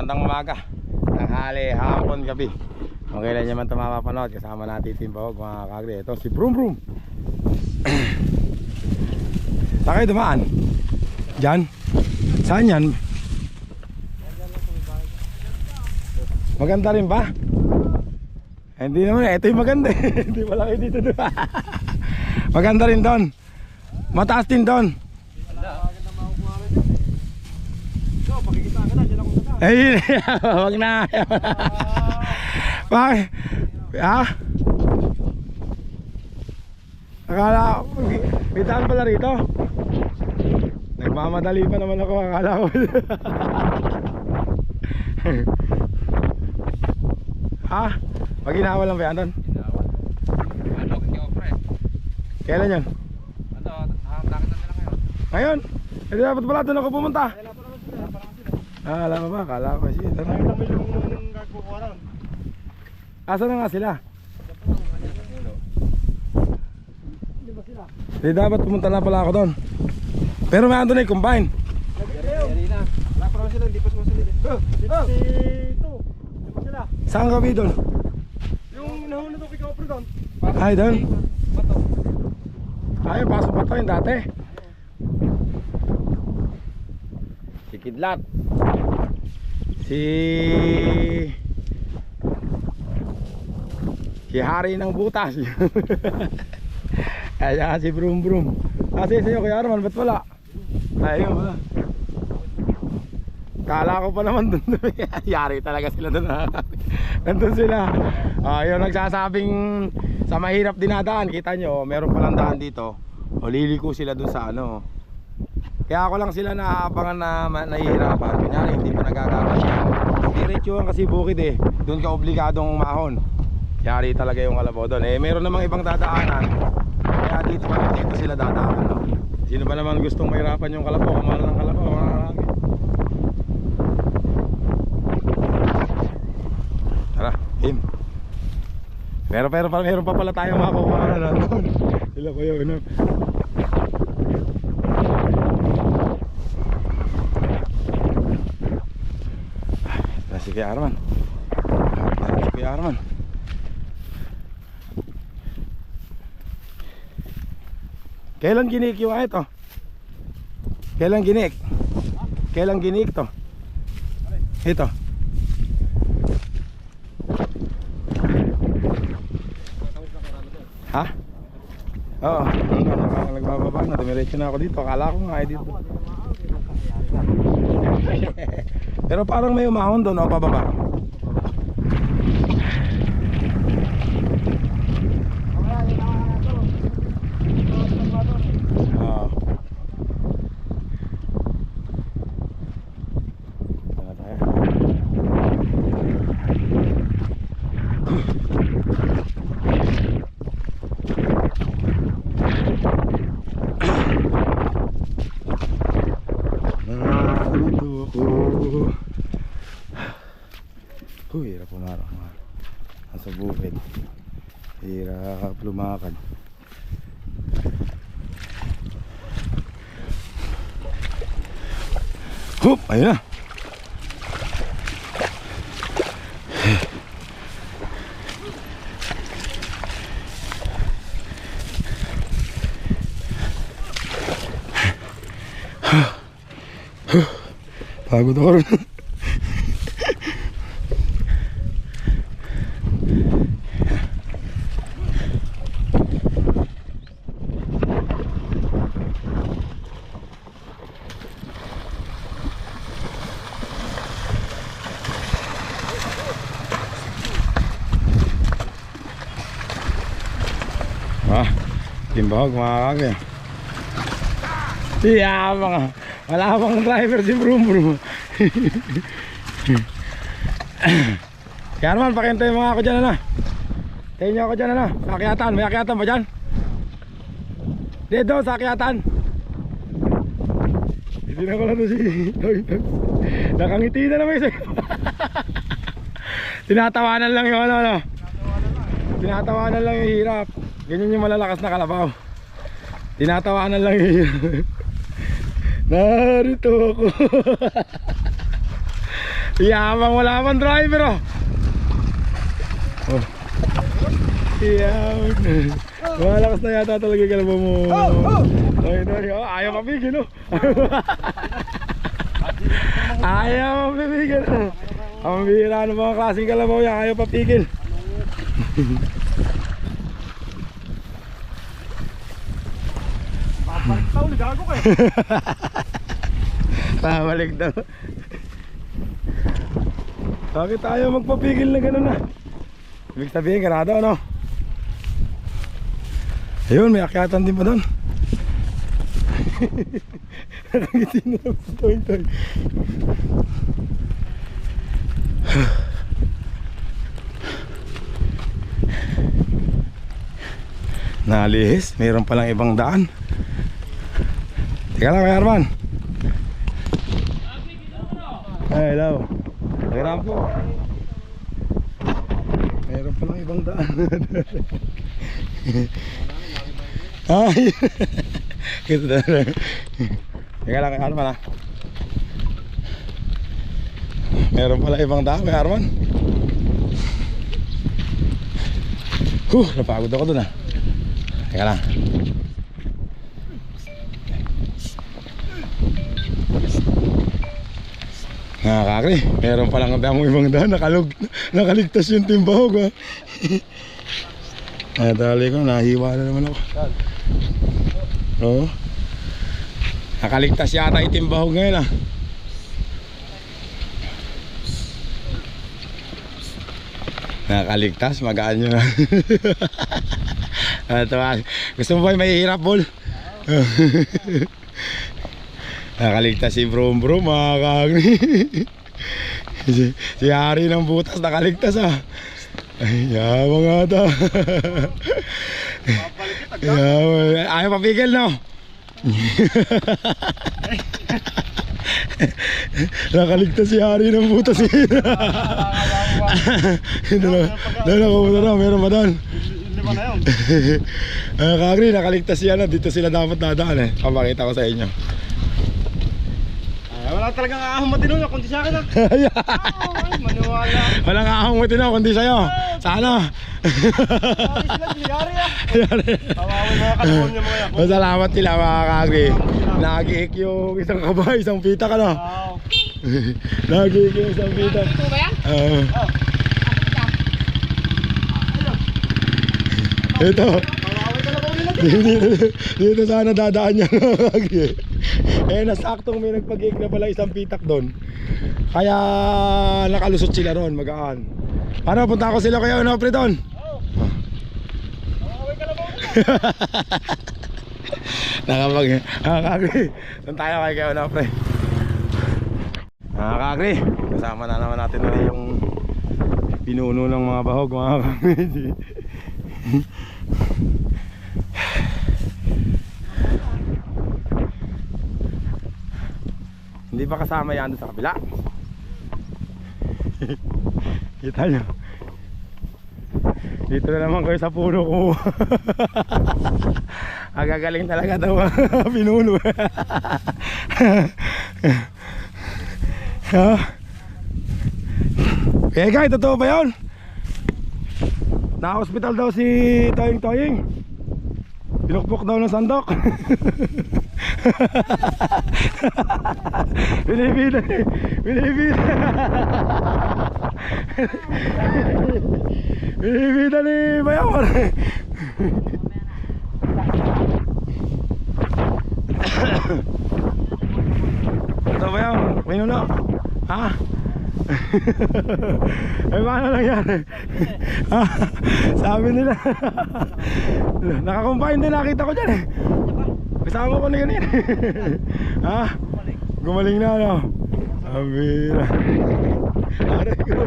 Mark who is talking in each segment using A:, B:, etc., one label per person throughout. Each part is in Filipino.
A: magandang umaga, tanghali, hapon, gabi. Kung kailan nyo man ito mapapanood, kasama natin Timbawag mga kagre. Ito si Brum Brum. Saan kayo dumaan? Diyan? Saan yan? Maganda rin ba? Hindi naman, ito yung maganda. Hindi pala kayo dito doon. Maganda rin doon. Mataas din doon. Ay, wag na. Bakit? Ha? Akala ko, may daan pala rito. Nagmamadali pa naman ako, akala ko. Ha? Pag ginawa lang ba yan doon?
B: Ano, pre?
A: Kailan yan?
B: Ano, nakita nila ngayon.
A: Ngayon? Hindi dapat pala doon ako pumunta. Ah, alam mo ba? Akala ko siya.
C: Nakita mo yung gagawin ron.
A: Asa na nga sila?
C: Hindi ba sila?
A: Hindi dapat pumunta na pala ako doon. Pero may ando na yung combine.
C: Nagkakayo. Wala pa naman sila, hindi pa sumasalid. Dito. Hindi pa sila.
A: Saan kami doon?
C: Yung nahuna to kay Kapre doon.
A: Ay, doon.
C: Bato.
A: Ay, pasok pa to yung dati. Si Kidlat. Si Hari ng Butas. Ayan si Brum Brum. Kasi sa'yo Kuya Arman, ba't wala? Ayun wala. Kala ko pa naman dun. Yari talaga sila dun. Nandun sila. Yung nagsasabing sa mahirap dinadaan. Kita nyo, meron palang daan dito. O liliko sila dun sa ano. Kaya ako lang sila naaabangan na nahihirapan. Kunyari hindi pa nagagawa. Diretsuhan kasi bukid eh. Doon ka obligadong umahon. Yari talaga yung kalabaw doon. Eh meron namang ibang dadaanan. Kaya dito sila dadaan, no? Sino ba naman gustong mahirapan yung kalabaw? Kamahal ng kalabaw. Tara, Tim. Meron pa pala tayong makukuha na doon. Sila ko yun, no? Si Kuya Arman. Si Kuya Arman. Kailan ginik yung ito? Kailan ginik? Kailan ginik to? Ito. Ha? Oo. Nagbababa na. Dumiretso na ako dito. Akala ko nga ay dito. Pero parang may umahon doon o pababa. Hirap pumarap. Nasa bukid. Hirap lumakad. Hup! Ayun na! Pagod ako rin. Timbawag mga kage. Siya mga wala bang driver si Brum Brum. Kaya naman pakintay mga ako dyan na. Tayo nyo ako dyan na. Sakyatan, may akyatan ba dyan? Dito, sakyatan. Hindi na ko lang to si nakangiti na naman isa. Tinatawanan lang yung ano. Tinatawanan lang yung hirap. Ganyan yung malalakas na kalabaw. Tinatawanan lang yun. Narito ako. Yabang wala pang driver oh. Oh. Yabang. Malakas na yata talaga yung kalabaw mo. Ay, ayaw mapigil oh. Ayaw mapigil oh. Ang bihira ng mga klaseng kalabaw yan, ayaw papigil.
C: Babalik daw, ligago ka eh.
A: Babalik daw. Bakit ayaw magpapigil na gano'n na? Ibig sabihin, ganado ano? Ayun, may akyatan din pa doon. Nakangiti na lang si Toy. Nalihis, mayroon palang ibang daan. Teka lang, Kuya Arman. Ay, hello. Hirap po. Mayroon palang ibang daan. Ay. Kita na lang. Teka lang, Kuya Arman ha. Meron pala ibang daan, Kuya Arman. Napagod ako dun ha. Teka lang. Nakakakri, meron palang damong ibang daan. Nakaligtas yung timbahog ha. Ay, tali ko, nahiwa na naman ako. Oo. Nakaligtas yata yung timbahog ngayon ha. Nakaligtas, magaan nyo na. Gusto mo ba yung mahihirap, Bol? Nakaligtas si Brom Brom, mga kagri. Si Hari ng butas nakaligtas ah. Ay, yabang ata. Ayaw papigil no? Nakaligtas si Hari ng butas. Dala ko na, meron ba doon?
C: Lima na yun.
A: Kagri, nakaligtas yan. Dito sila dapat dadaan eh. Papakita ko sa inyo.
C: Wala talagang ahong matino kundi sa akin ah. Ay, maniwala.
A: Walang ahong matino kundi sa'yo. Sana.
C: Yari ah. Tawawin mga kalabon niya mga yan.
A: Masalamat sila mga kagri. Nag-iik yung isang kabay, isang pita ka na. Nag-iik yung isang pita.
D: Ito ba yan?
A: Ito.
C: Tawawin kalabon nila.
A: Dito sana dadaan niya mga kagri. Eh nasaktong may nagpag-iik na pala isang pitak doon. Kaya nakalusot sila ron, magaan. Paano punta ko sila kaya Onofre doon?
C: Tawawin kalabon nila.
A: Nakakagri. Doon tayo kay Onofre. Nakakagri. Kasama na naman natin ulit yung pinuno ng mga bahog mga kagri. Hindi pa kasama yan doon sa kabila. Kita nyo. Dito na naman kayo sa puno ko. Agagaling talaga daw pinuno. Kaya guys, totoo ba yun? Na-hospital daw si Toying. Pinukpok daw ng sandok. Binibida ni Binibida ni Bayawan. Ito ba yan? Pinuno? Ha? Eh paano lang yan? Sabi nila. Nakakumpain din, nakita ko dyan eh. Kasama ko na ganyan. Ha? Gumaling na ano? Abira. Aray ko.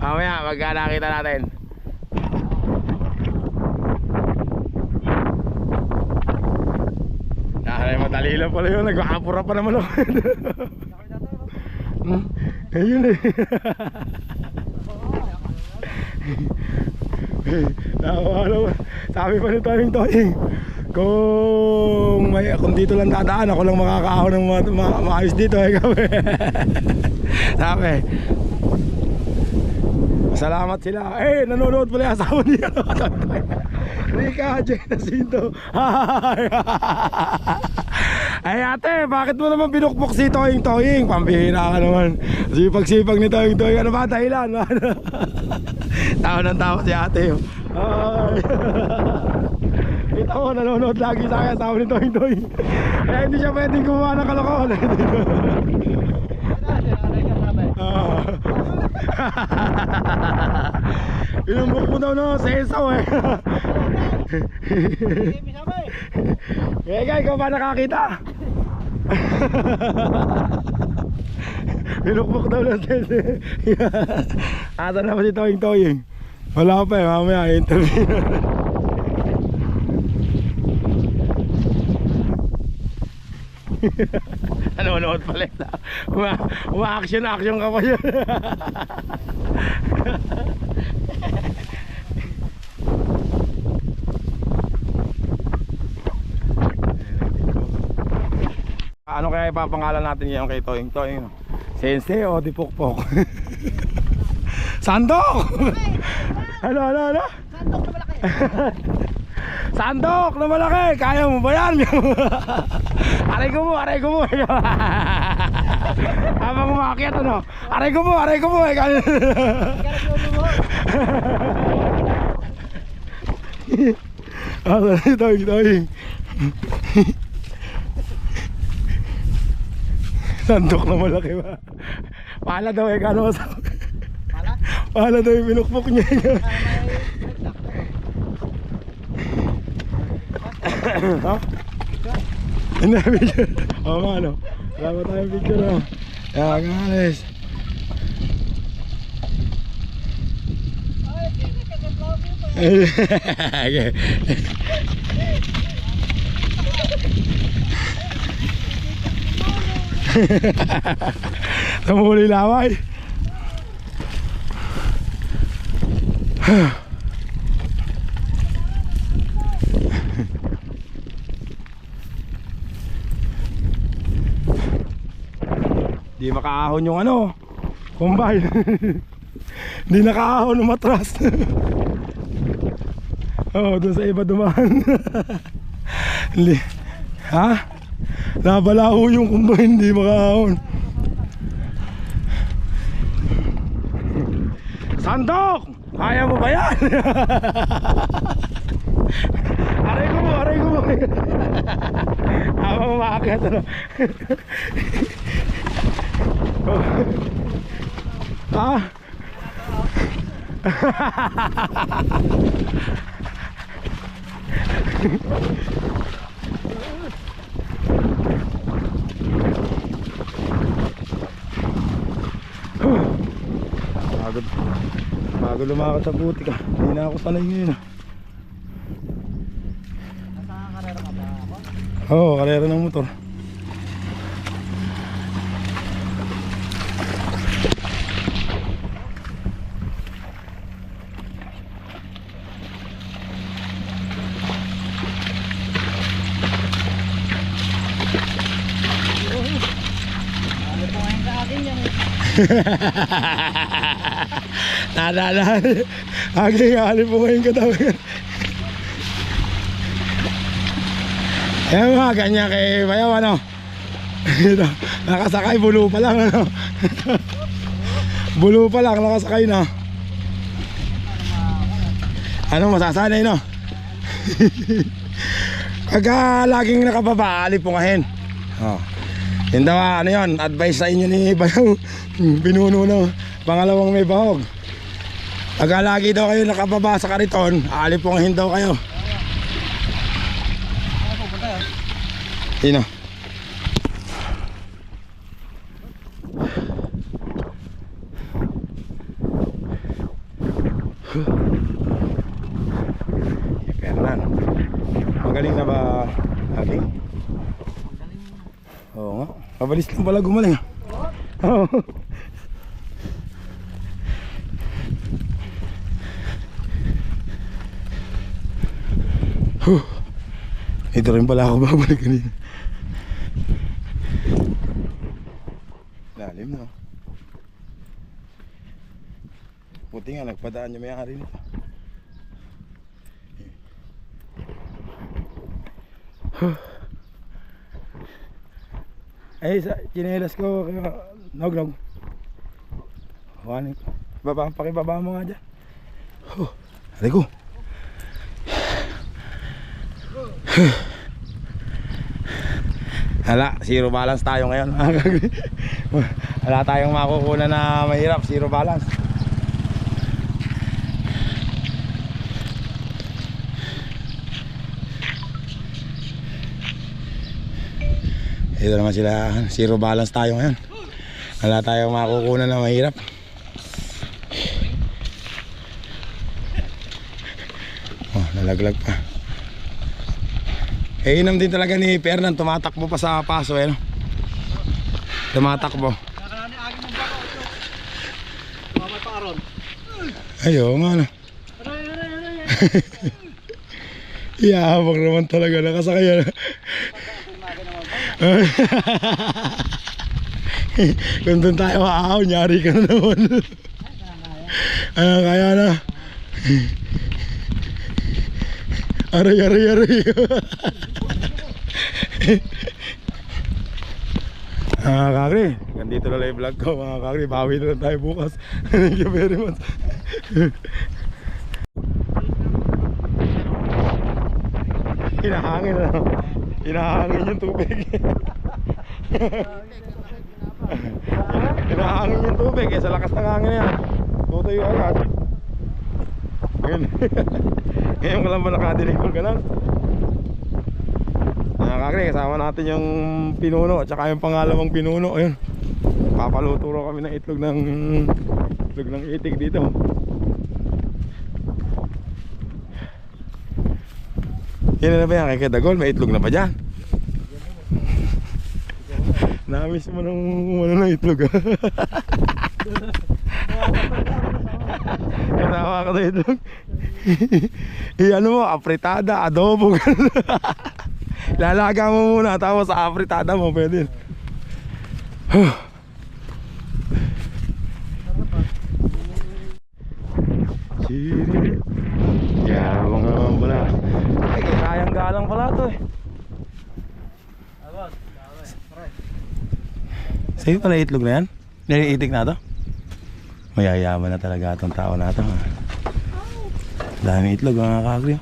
A: Mamaya magka nakita natin. Ay, madali lang pala yun. Nag-aapura pa naman ako. Ayun eh. Nakakawala. Sabi pa ni Toying, Kung dito lang dadaan, ako lang makakaahon ng maayos dito eh kami. Sabi, salamat sila. Eh, nanonood pala yung asawa niya. Rika, Jacinto. Ay ate, bakit mo naman binukbok si Toying? Pambihira ka naman. Sipag-sipag ni Toying. Ano ba dahilan? Tawa ng tawa si ate. Ay. Kita mo, nanonood lagi sa akin. Asawa ni Toying. Kaya hindi siya pwedeng gumawa ng kalokohan. Inumbok mo daw no, sesaw eh. Kaya ikaw ba nakakita? Binukbok daw ng sesaw. Asa na ba si Toying? Wala pa eh, mamaya interview. Nanonood pala ito. Uma-action ka pa yun. Ano kaya ipapangalan natin yan kay Toying? Sensei o Dipukpok? Sandok! Ano?
D: Sandok na malaki.
A: Sandok na malaki! Kaya mo ba yan? Aray ko mo! Habang umakyat ano? Aray ko mo! Kaya... Toying. Sandok na malaki ba? Pala daw eh, kano sa... Pala daw yung binukbok niya. Ha? Hindi, video. Oo nga ano. Wala ba tayong video na? Kaya nga alis. Okay. Tumuli laway. Di makaahon yung ano, combine. Di nakaahon ng matras. Oh, doon sa iba dumaan. Ha? Nabalaho yung combine, di makaahon. Sandok! Kaya mo ba yan? Aray ko mo. Habang umakakit ano. Ah. Bago lumakad sa buti ka. Hindi na ako sanay ngayon.
D: Nasa karera ka ba ako?
A: Oo, karera ng motor. Nadala. Aging alip mo ngayon katawagan. Kaya mga ganyan kay Bayaw ano. Nakasakay, bulo pa lang ano. Bulo pa lang, nakasakay na. Ano masasanay no? Pagka laging nakababa, alipungahin. Oh. Yun daw, ano yun, advice sa inyo ni Bayaw. Pinuno na pangalawang may bahog. Pagka lagi daw kayo nakababa sa kariton, alipungahin daw kayo. Sino? Fernan, magaling na ba Aging? Oo nga, mabilis lang pala gumaling. Oo. Ito rin pala ako babalik kanina. Lalim no. Buti nga nagpadaan yung may-ari nito. Ay, sa chinelas ko, nog. Pakibaba mo nga dyan. Aray ko. Hala, zero balance tayo ngayon. Wala tayong makukunan na mahirap, zero balance. Ito naman sila, zero balance tayo ngayon. Wala tayong makukunan na mahirap. Oh, nalaglag pa. Eh, inam din talaga ni Fernan, tumatakbo pa sa paso eh, no? Tumatakbo.
D: Nakarani agin ng bako ito. Mamay pa aron.
A: Ayo nga no. Iyahabang naman talaga, nakasakaya na. Kung doon tayo maahaw, nyari ka na naman. Kaya na. Aray. Mga kakri, nandito na lang yung vlog ko mga kakri. Bawi na lang tayo bukas. Thank you very much. Hinahangin na. Hinahangin yung tubig. Hinahangin yung tubig sa lakas ng hangin yan. Tutuyo agad. Ngayon ko lang ba nakadinig ko ganun. Kakri, kasama natin yung pinuno at saka yung pangalawang pinuno. Ayun, papaluto rin kami ng itlog ng itik dito. Yan na ba yan kay Kadagol? May itlog na pa dyan. Namiss mo ng itlog ha. Katawa ka sa itlog. Ano mo, apritada, adobo. Lalaga mo muna, tapos sa apritada mo pwede. Siri. Yabang naman pala. Ay, kayang galang pala to eh. Sa'yo pala itlog na yan? Niliitik na to? Mayayaman na talaga itong tao na to. Dami itlog mga kakri.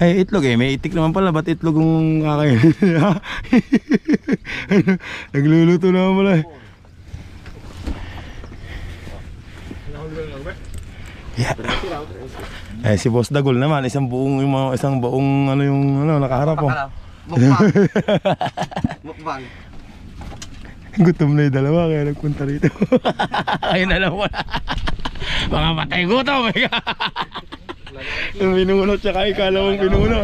A: Ay, itlog eh, may itik naman pala. Ba't itlog yung kakainin? Nagluluto naman pala eh. Yeah. Eh si Boss Dagol naman, isang buong ano yung nakaharap oh.
C: Mukbang.
A: Gutom na yung dalawa kaya nagpunta rito. Ayun na lang wala. Mga patay gutom. Yung pinuno tsaka ikalawang pinuno.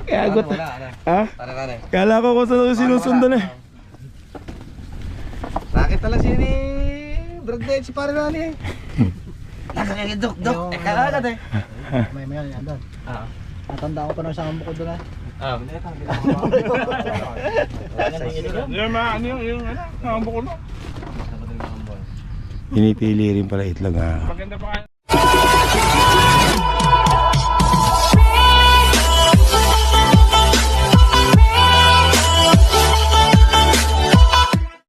A: Kaya gutom. Ha? Kala ko kung saan sinusundan eh.
C: Sakit talaga si ni drug dead si pare nani eh. Nasaan yung duk-duk? Kala ka eh.
D: May yan doon. Natanda ko pa nung isang bukod doon
A: Pinipili rin pala itlog ha.
B: Maganda pa kayo.